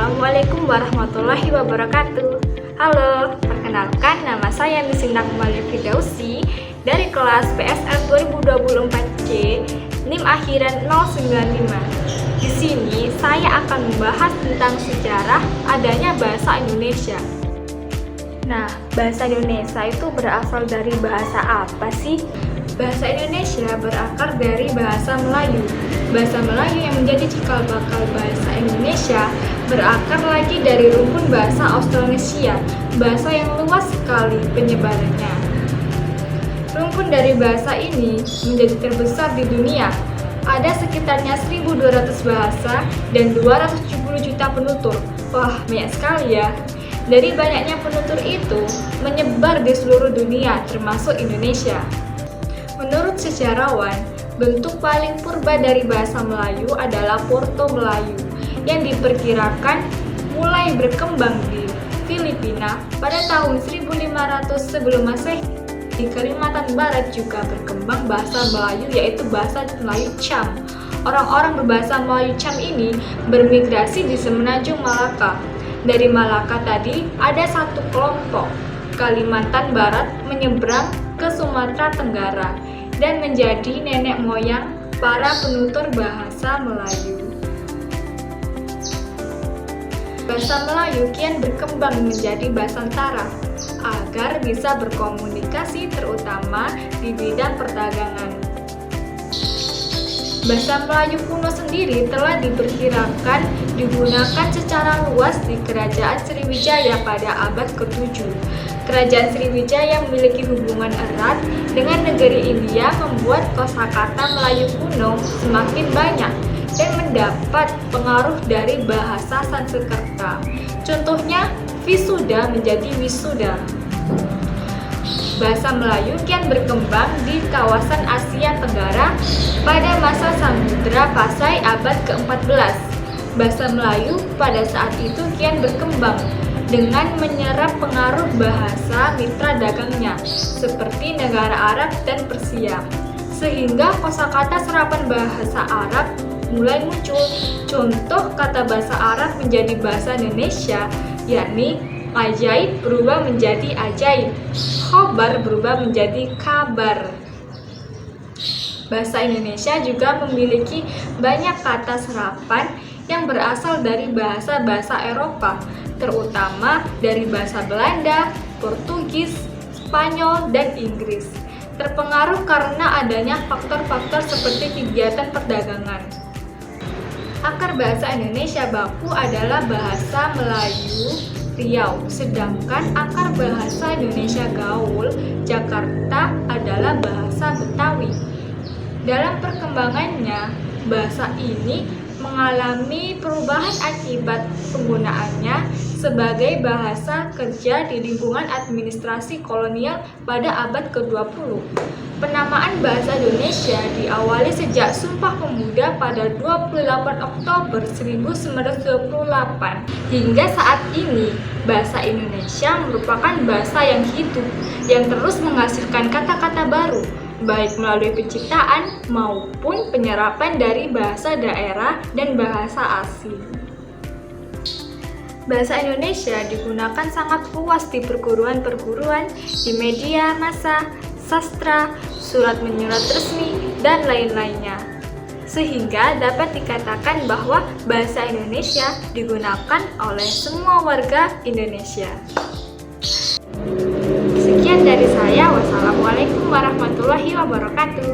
Assalamualaikum warahmatullahi wabarakatuh. Halo, perkenalkan nama saya Misindak Malia Fidausi dari kelas PSR 2024C, NIM akhiran 095. Di sini saya akan membahas tentang sejarah adanya bahasa Indonesia. Nah, bahasa Indonesia itu berasal dari bahasa apa sih? Bahasa Indonesia berakar dari bahasa Melayu. Bahasa Melayu yang menjadi cikal bakal bahasa Indonesia berakar lagi dari rumpun bahasa Austronesia, bahasa yang luas sekali penyebarannya. Rumpun dari bahasa ini menjadi terbesar di dunia. Ada sekitarnya 1.200 bahasa dan 270 juta penutur. Wah, banyak sekali ya. Dari banyaknya penutur itu menyebar di seluruh dunia termasuk Indonesia. Menurut sejarawan, bentuk paling purba dari bahasa Melayu adalah Porto Melayu yang diperkirakan mulai berkembang di Filipina pada tahun 1500 sebelum Masehi. Di Kalimantan Barat juga berkembang bahasa Melayu yaitu bahasa Melayu Cham. Orang-orang berbahasa Melayu Cham ini bermigrasi di Semenanjung Malaka. Dari Malaka tadi ada satu kelompok Kalimantan Barat menyeberang ke Sumatera Tenggara dan menjadi nenek moyang para penutur bahasa Melayu. Bahasa Melayu kian berkembang menjadi bahasantara agar bisa berkomunikasi terutama di bidang perdagangan. Bahasa Melayu kuno sendiri telah diperkirakan digunakan secara luas di Kerajaan Sriwijaya pada abad ke-7. Kerajaan Sriwijaya memiliki hubungan erat dengan negeri India membuat kosakata Melayu kuno semakin banyak dan mendapat pengaruh dari bahasa Sanskerta. Contohnya, Visuda menjadi Wisuda. Bahasa Melayu kian berkembang di kawasan Asia Tenggara pada masa Samudra Pasai abad ke-14. Bahasa Melayu pada saat itu kian berkembang dengan menyerap pengaruh bahasa mitra dagangnya seperti negara Arab dan Persia, sehingga kosakata serapan bahasa Arab mulai muncul. Contoh kata bahasa Arab menjadi bahasa Indonesia yakni ajaib berubah menjadi ajaib, khobar berubah menjadi kabar. Bahasa Indonesia juga memiliki banyak kata serapan yang berasal dari bahasa-bahasa Eropa, terutama dari bahasa Belanda, Portugis, Spanyol, dan Inggris. Terpengaruh karena adanya faktor-faktor seperti kegiatan perdagangan. Akar bahasa Indonesia baku adalah bahasa Melayu Riau, sedangkan akar bahasa Indonesia gaul Jakarta adalah bahasa Betawi. Dalam perkembangannya, bahasa ini mengalami perubahan akibat penggunaannya sebagai bahasa kerja di lingkungan administrasi kolonial pada abad ke-20. Penamaan bahasa Indonesia diawali sejak Sumpah Pemuda pada 28 Oktober 1928. Hingga saat ini, bahasa Indonesia merupakan bahasa yang hidup, yang terus menghasilkan kata-kata baru, baik melalui penciptaan maupun penyerapan dari bahasa daerah dan bahasa asing. Bahasa Indonesia digunakan sangat luas di perguruan-perguruan, di media massa, sastra, surat menyurat resmi, dan lain-lainnya. Sehingga dapat dikatakan bahwa bahasa Indonesia digunakan oleh semua warga Indonesia. Sekian dari saya. Wassalamualaikum warahmatullahi wabarakatuh.